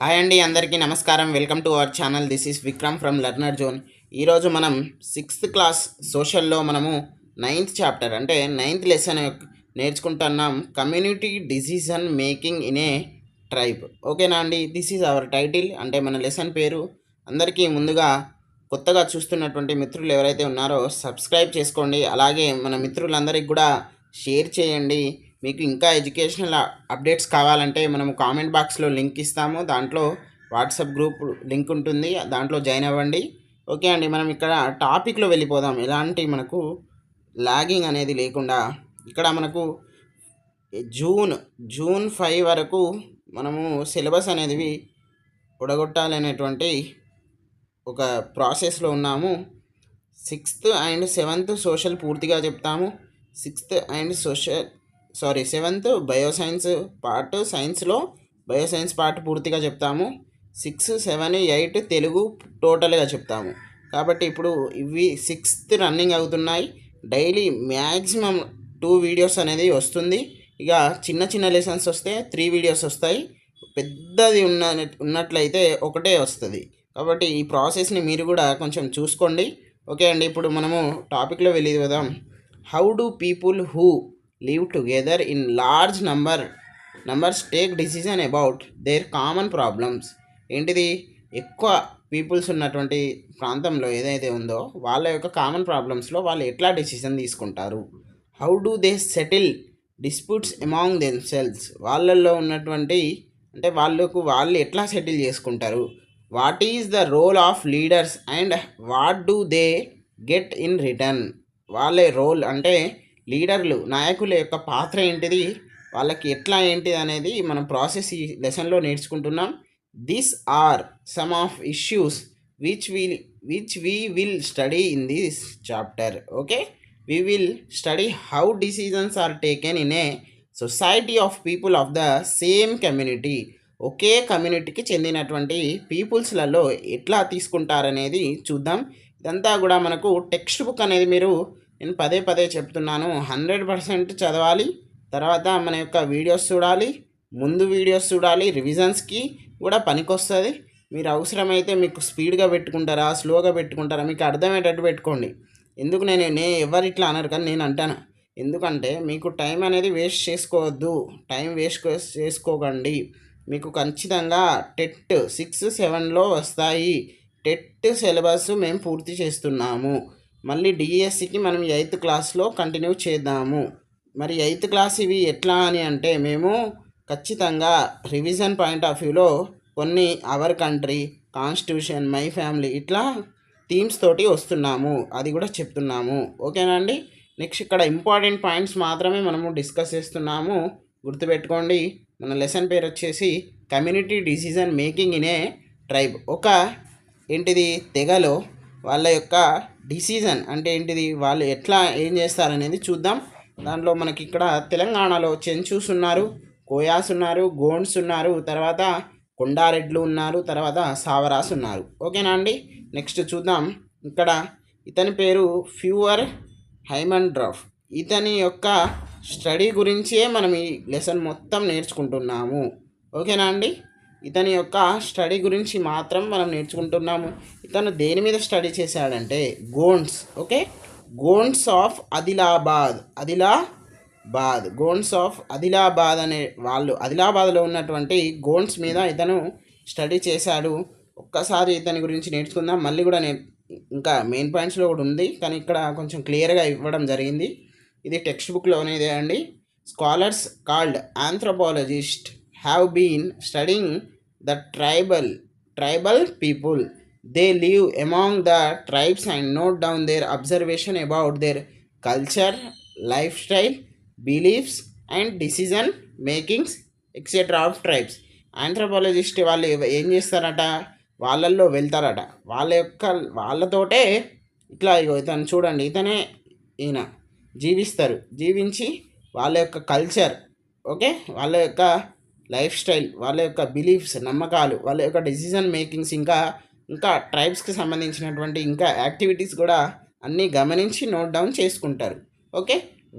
Hi అండి, అందరికీ నమస్కారం. Welcome to our channel. This is Vikram from learner zone. ఈరోజు మనం 6th క్లాస్ సోషల్లో మనము 9th చాప్టర్ అంటే 9th లెసన్ నేర్చుకుంటున్నాం. Community decision making in a tribe. ఓకేనా అండి? దిస్ ఈజ్ అవర్ టైటిల్, అంటే మన లెసన్ పేరు. అందరికీ ముందుగా కొత్తగా చూస్తున్నటువంటి మిత్రులు ఎవరైతే ఉన్నారో సబ్స్క్రైబ్ చేసుకోండి. అలాగే మన మిత్రులందరికీ కూడా షేర్ చేయండి. మీకు ఇంకా ఎడ్యుకేషనల్ అప్డేట్స్ కావాలంటే మనము కామెంట్ బాక్స్లో లింక్ ఇస్తాము. దాంట్లో వాట్సాప్ గ్రూప్ లింక్ ఉంటుంది, దాంట్లో జాయిన్ అవ్వండి. ఓకే అండి, మనం ఇక్కడ టాపిక్లో వెళ్ళిపోదాం. ఎలాంటి మనకు లాగింగ్ అనేది లేకుండా ఇక్కడ మనకు జూన్ 5 వరకు మనము సిలబస్ అనేది ఉడగొట్టాలనేటువంటి ఒక ప్రాసెస్లో ఉన్నాము. 6th అండ్ 7th సోషల్ పూర్తిగా చెప్తాము. 7th బయోసైన్స్ పార్ట్, సైన్స్లో బయోసైన్స్ పార్ట్ పూర్తిగా చెప్తాము. 6, 7, 8 తెలుగు టోటల్గా చెప్తాము. కాబట్టి ఇప్పుడు ఇవి 6th రన్నింగ్ అవుతున్నాయి. డైలీ మ్యాక్సిమం 2 వీడియోస్ అనేది వస్తుంది. ఇక చిన్న చిన్న లెసన్స్ వస్తే 3 వీడియోస్ వస్తాయి. పెద్దది ఉన్నట్లయితే ఒకటే వస్తుంది. కాబట్టి ఈ ప్రాసెస్ని మీరు కూడా కొంచెం చూసుకోండి. ఓకే అండి, ఇప్పుడు మనము టాపిక్లో వెళ్ళిపోదాం. How do people who live together in large numbers take decision about their common problems. ఏంటిది? ఎక్కువ పీపుల్స్ ఉన్నటువంటి ప్రాంతంలో ఏదైతే ఉందో వాళ్ళ యొక్క కామన్ ప్రాబ్లమ్స్లో వాళ్ళు ఎట్లా డెసిషన్ తీసుకుంటారు. How do they settle disputes among themselves. వాళ్ళల్లో ఉన్నటువంటి అంటే వాళ్ళు ఎట్లా సెటిల్ చేసుకుంటారు. What is the role of leaders and what do they get in return. వాళ్ళ రోల్ అంటే లీడర్లు, నాయకుల యొక్క పాత్ర ఏంటిది, వాళ్ళకి ఎట్లా ఏంటిది అనేది మనం ప్రాసెస్ ఈ లెసన్లో నేర్చుకుంటున్నాం. This are some of issues which we will study in this chapter. Okay, we will study how decisions are taken in a society of people of the same community. ఒకే కమ్యూనిటీకి చెందినటువంటి పీపుల్స్లలో ఎట్లా తీసుకుంటారనేది చూద్దాం. ఇదంతా కూడా మనకు టెక్స్ట్ బుక్ అనేది నేను పదే చెప్తున్నాను, 100% చదవాలి. తర్వాత మన యొక్క వీడియోస్ చూడాలి, ముందు వీడియోస్ చూడాలి, రివిజన్స్కి కూడా పనికొస్తుంది. మీరు అవసరమైతే మీకు స్పీడ్గా పెట్టుకుంటారా, స్లోగా పెట్టుకుంటారా, మీకు అర్థమయ్యేటట్టు పెట్టుకోండి. ఎందుకు నేను ఎవరు ఇట్లా అనరు, కానీ నేను అంటాను. ఎందుకంటే మీకు టైం అనేది వేస్ట్ చేసుకోవద్దు, టైం వేస్ట్ చేసుకోకండి. మీకు ఖచ్చితంగా టెట్ 6, 7లో వస్తాయి. టెట్ సిలబస్ మేము పూర్తి చేస్తున్నాము. మళ్ళీ డిఎస్సికి మనం 8th క్లాస్లో కంటిన్యూ చేద్దాము. మరి 8th క్లాస్ ఇవి ఎట్లా అని అంటే మేము ఖచ్చితంగా రివిజన్ పాయింట్ ఆఫ్ వ్యూలో కొన్ని our country, constitution, my family ఇట్లా థీమ్స్ తోటి వస్తున్నాము. అది కూడా చెప్తున్నాము. ఓకేనా అండి? నెక్స్ట్ ఇక్కడ ఇంపార్టెంట్ పాయింట్స్ మాత్రమే మనము డిస్కస్ చేస్తున్నాము. గుర్తుపెట్టుకోండి, మన లెసన్ పేరు వచ్చేసి community decision making in a tribe. ఒక ఏంటిది తెగలో వాళ్ళ యొక్క డిసిజన్ అంటే ఏంటిది, వాళ్ళు ఎట్లా ఏం చేస్తారనేది చూద్దాం. దాంట్లో మనకి ఇక్కడ తెలంగాణలో చెంచూస్ ఉన్నారు, కోయాస్ ఉన్నారు, గోండ్స్ ఉన్నారు, తర్వాత కొండారెడ్లు ఉన్నారు, తర్వాత సావరాస్ ఉన్నారు. ఓకేనా అండి? నెక్స్ట్ చూద్దాం. ఇక్కడ ఇతని పేరు ఫ్యూవర్ హైమండ్రఫ్. ఇతని యొక్క స్టడీ గురించే మనం ఈ లెసన్ మొత్తం నేర్చుకుంటున్నాము. ఓకేనా అండి? ఇతని యొక్క స్టడీ గురించి మాత్రం మనం నేర్చుకుంటున్నాము. ఇతను దేని మీద స్టడీ చేశాడంటే గోండ్స్. ఓకే, గోండ్స్ ఆఫ్ ఆదిలాబాద్ అనే వాళ్ళు, ఆదిలాబాద్లో ఉన్నటువంటి గోండ్స్ మీద ఇతను స్టడీ చేశాడు. ఒక్కసారి ఇతని గురించి నేర్చుకుందాం. మళ్ళీ కూడా ఇంకా మెయిన్ పాయింట్స్లో కూడా ఉంది, కానీ ఇక్కడ కొంచెం క్లియర్గా ఇవ్వడం జరిగింది. ఇది టెక్స్ట్ బుక్లోనేదే అండి. Scholars called anthropologist have been studying the tribal people. They live among the tribes and note down their observation about their culture, lifestyle, beliefs and decision makings etc. of tribes. Anthropologist వాళ్ళు ఏం చేస్తారట, వాళ్ళల్లో వెళ్తారట. వాళ్ళతోటే ఇట్లా ఇతను చూడండి, ఈయన జీవించి వాళ్ళ యొక్క కల్చర్, ఓకే, వాళ్ళ యొక్క లైఫ్ స్టైల్, వాళ్ళ యొక్క బిలీఫ్స్, నమ్మకాలు, వాళ్ళ యొక్క డెసిజన్ మేకింగ్స్, ఇంకా ట్రైబ్స్కి సంబంధించినటువంటి ఇంకా యాక్టివిటీస్ కూడా అన్నీ గమనించి నోట్ డౌన్ చేసుకుంటారు. Okay,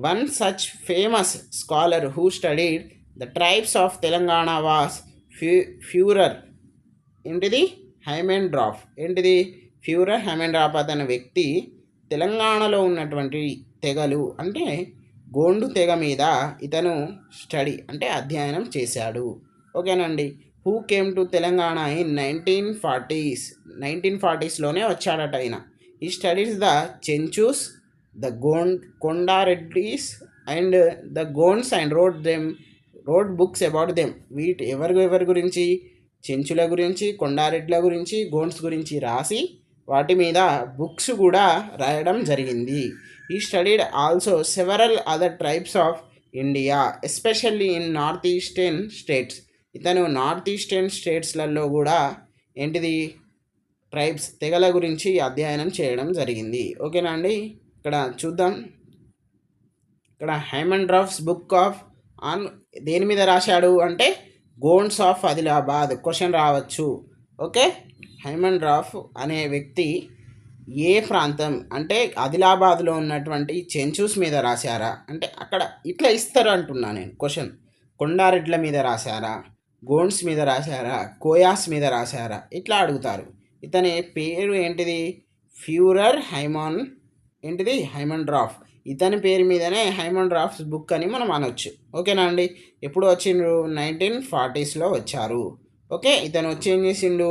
one such famous scholar who studied the tribes of Telangana was Führer ఏంటిది హైమెండ్రాఫ్, ఏంటిది ఫ్యూరర్ హైమెండ్రాఫ్ అనే వ్యక్తి తెలంగాణలో ఉన్నటువంటి తెగలు అంటే గోండు తెగ మీద ఇతను స్టడీ అంటే అధ్యయనం చేశాడు. ఓకేనండి. Who came to Telangana in 1940స్లోనే వచ్చాడట ఆయన. ఈ studies the Chenchus, the Konda Reddis and the Gonds and wrote books about them. ఎవరి గురించి? చెంచుల గురించి, కొండారెడ్ల గురించి, గోండ్స్ గురించి రాసి వాటి మీద బుక్స్ కూడా రాయడం జరిగింది. ఈ studied also several other tribes of India especially in north eastern states. ఇతను నార్త్ ఈస్టర్న్ స్టేట్స్లలో కూడా ఏంటిది ట్రైబ్స్ తెగల గురించి అధ్యయనం చేయడం జరిగింది. ఓకేనా అండి. ఇక్కడ చూద్దాం. ఇక్కడ హైమండ్రాఫ్స్ బుక్ ఆఫ్ ఆన్ దేని మీద రాశాడు అంటే గోండ్స్ ఆఫ్ ఆదిలాబాద్ క్వశ్చన్ రావచ్చు. ఓకే. హైమండ్రాఫ్ అనే వ్యక్తి ఏ ప్రాంతం అంటే ఆదిలాబాద్లో ఉన్నటువంటి చెంచూస్ మీద రాశారా అంటే అక్కడ ఇట్లా ఇస్తారు అంటున్నా నేను క్వశ్చన్. కొండారెడ్ల మీద రాశారా, గోండ్స్ మీద రాశారా, కోయాస్ మీద రాశారా ఇట్లా అడుగుతారు. ఇతని పేరు ఏంటిది? ఫ్యూరర్ హైమండ్రాఫ్. ఇతని పేరు మీదనే హైమండ్రాఫ్స్ బుక్ అని మనం అనొచ్చు. ఓకేనా అండి. ఎప్పుడు వచ్చిండ్రు? 1940స్లో వచ్చారు. ఓకే. ఇతను వచ్చి ఏం చేసిండు?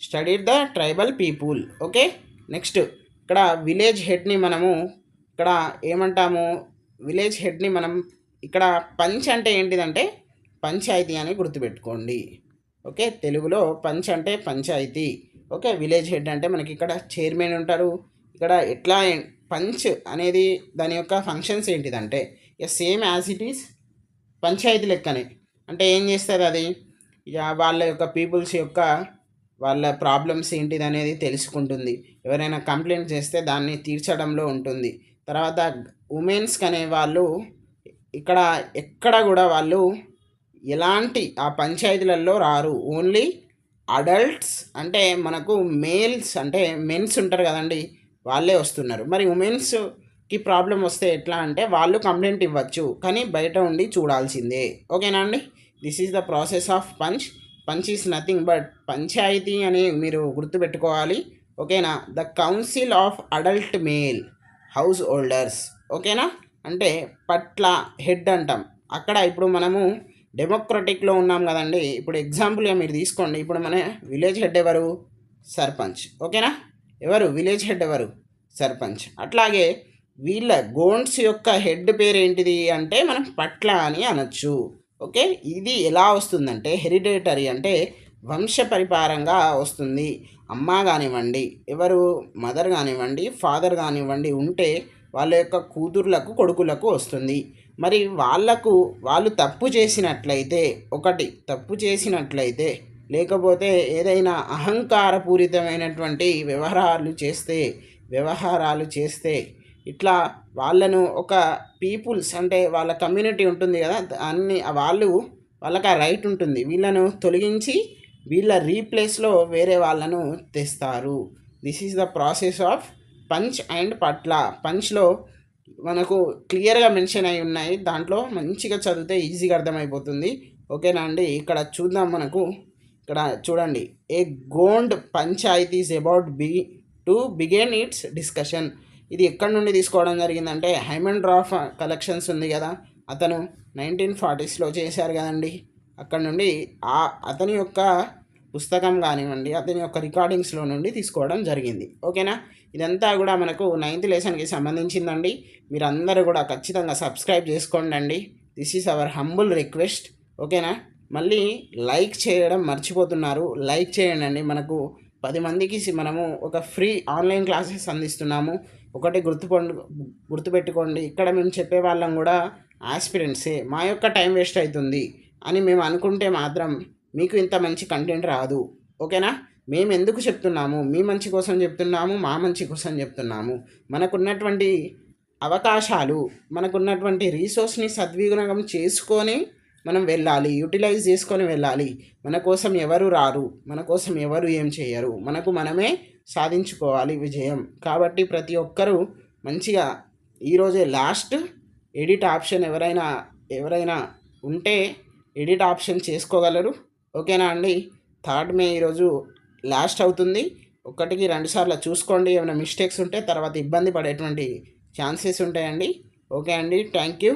Studied the tribal people. Okay. Next ఇక్కడ విలేజ్ హెడ్ని మనము ఇక్కడ ఏమంటాము? విలేజ్ హెడ్ని మనం ఇక్కడ పంచ్ అంటే ఏంటిదంటే పంచాయతీ అని గుర్తుపెట్టుకోండి. ఓకే. తెలుగులో పంచ్ అంటే పంచాయతీ. ఓకే. విలేజ్ హెడ్ అంటే మనకి ఇక్కడ చైర్మన్ ఉంటారు. ఇక్కడ ఎట్లా పంచ్ అనేది దాని యొక్క ఫంక్షన్స్ ఏంటిదంటే same as it is panchayati లెక్కనే. అంటే ఏం చేస్తుంది అది? ఇక వాళ్ళ యొక్క పీపుల్స్ యొక్క వాళ్ళ ప్రాబ్లమ్స్ ఏంటిది అనేది తెలుసుకుంటుంది. ఎవరైనా కంప్లైంట్ చేస్తే దాన్ని తీర్చడంలో ఉంటుంది. తర్వాత ఉమెన్స్కి అనే వాళ్ళు ఇక్కడ ఎక్కడ కూడా వాళ్ళు ఎలాంటి ఆ పంచాయతీలలో రారు. ఓన్లీ అడల్ట్స్ అంటే మనకు మేల్స్ అంటే మెన్స్ ఉంటారు కదండి, వాళ్ళే వస్తున్నారు. మరి ఉమెన్స్కి ప్రాబ్లం వస్తే ఎట్లా అంటే వాళ్ళు కంప్లైంట్ ఇవ్వచ్చు, కానీ బయట ఉండి చూడాల్సిందే. ఓకేనా అండి. This is the process of panch. Panch is nothing but panchayati అని మీరు గుర్తుపెట్టుకోవాలి. ఓకేనా. The council of adult male householders. ఓకేనా. అంటే పట్ల హెడ్ అంటాం. అక్కడ ఇప్పుడు మనము డెమోక్రటిక్లో ఉన్నాం కదండి. ఇప్పుడు ఎగ్జాంపుల్గా మీరు తీసుకోండి. ఇప్పుడు మన విలేజ్ హెడ్ ఎవరు? సర్పంచ్. ఓకేనా. ఎవరు విలేజ్ హెడ్? ఎవరు? సర్పంచ్. అట్లాగే వీళ్ళ గోండ్స్ యొక్క హెడ్ పేరు ఏంటిది అంటే మనం పట్ల అని అనొచ్చు. ఓకే. ఇది ఎలా వస్తుందంటే హెరిడేటరీ అంటే వంశపరిపారంగా వస్తుంది. అమ్మ కానివ్వండి, ఎవరు మదర్ కానివ్వండి, ఫాదర్ కానివ్వండి ఉంటే వాళ్ళ యొక్క కూతుర్లకు కొడుకులకు వస్తుంది. మరి వాళ్ళు తప్పు చేసినట్లయితే, తప్పు చేసినట్లయితే లేకపోతే ఏదైనా అహంకారపూరితమైనటువంటి వ్యవహారాలు చేస్తే ఇట్లా వాళ్ళను ఒక పీపుల్స్ అంటే వాళ్ళ కమ్యూనిటీ ఉంటుంది కదా, వాళ్ళకి ఆ రైట్ ఉంటుంది. వీళ్ళను తొలగించి వీళ్ళ రీప్లేస్లో వేరే వాళ్ళను తెస్తారు. This is the process of punch and పట్ల. పంచ్లో మనకు క్లియర్గా మెన్షన్ అయి ఉన్నాయి. దాంట్లో మంచిగా చదివితే ఈజీగా అర్థమైపోతుంది. ఓకేనా అండి. ఇక్కడ చూద్దాం. మనకు ఇక్కడ చూడండి. A Gond panchayats about to begin its discussion. ఇది ఎక్కడి నుండి తీసుకోవడం జరిగిందంటే హైమండ్రాఫ్ కలెక్షన్స్ ఉంది కదా, అతను 1940స్లో చేశారు కదండి. అక్కడ నుండి అతని యొక్క పుస్తకం కానివ్వండి, అతని యొక్క రికార్డింగ్స్లో నుండి తీసుకోవడం జరిగింది. ఓకేనా. ఇదంతా కూడా మనకు 9th లెసన్కి సంబంధించిందండి. మీరందరూ కూడా ఖచ్చితంగా సబ్స్క్రైబ్ చేసుకోండి అండి. This is our humble request. ఓకేనా. మళ్ళీ లైక్ చేయడం మర్చిపోతున్నారు. లైక్ చేయండి. మనకు 10 మందికి మనము ఒక ఫ్రీ ఆన్లైన్ క్లాసెస్ అందిస్తున్నాము. ఒకటి గుర్తుపెట్టుకోండి, ఇక్కడ మేము చెప్పే వాళ్ళం కూడా ఆస్పిరెంట్సే. మా యొక్క టైం వేస్ట్ అవుతుంది అని మేము అనుకుంటే మాత్రం మీకు ఇంత మంచి కంటెంట్ రాదు. ఓకేనా. మేము ఎందుకు చెప్తున్నాము? మీ మంచి కోసం చెప్తున్నాము, మా మంచి కోసం చెప్తున్నాము. మనకున్నటువంటి అవకాశాలు, మనకున్నటువంటి రీసోర్స్ని సద్వినియోగం చేసుకొని మనం వెళ్ళాలి, యూటిలైజ్ చేసుకొని వెళ్ళాలి. మన కోసం ఎవరు రారు, మన కోసం ఎవరు ఏం చేయరు, మనమే సాధించుకోవాలి విజయం. కాబట్టి ప్రతి ఒక్కరూ మంచిగా ఈరోజే లాస్ట్ ఎడిట్ ఆప్షన్ ఎవరైనా ఉంటే ఎడిట్ ఆప్షన్ చేసుకోగలరు. ఓకేనా అండి. 3rd మే ఈరోజు లాస్ట్ అవుతుంది. ఒకటికి 2 సార్లు చూసుకోండి, ఏమైనా మిస్టేక్స్ ఉంటే తర్వాత ఇబ్బంది పడేటువంటి ఛాన్సెస్ ఉంటాయండి. ఓకే అండి, థ్యాంక్ యూ.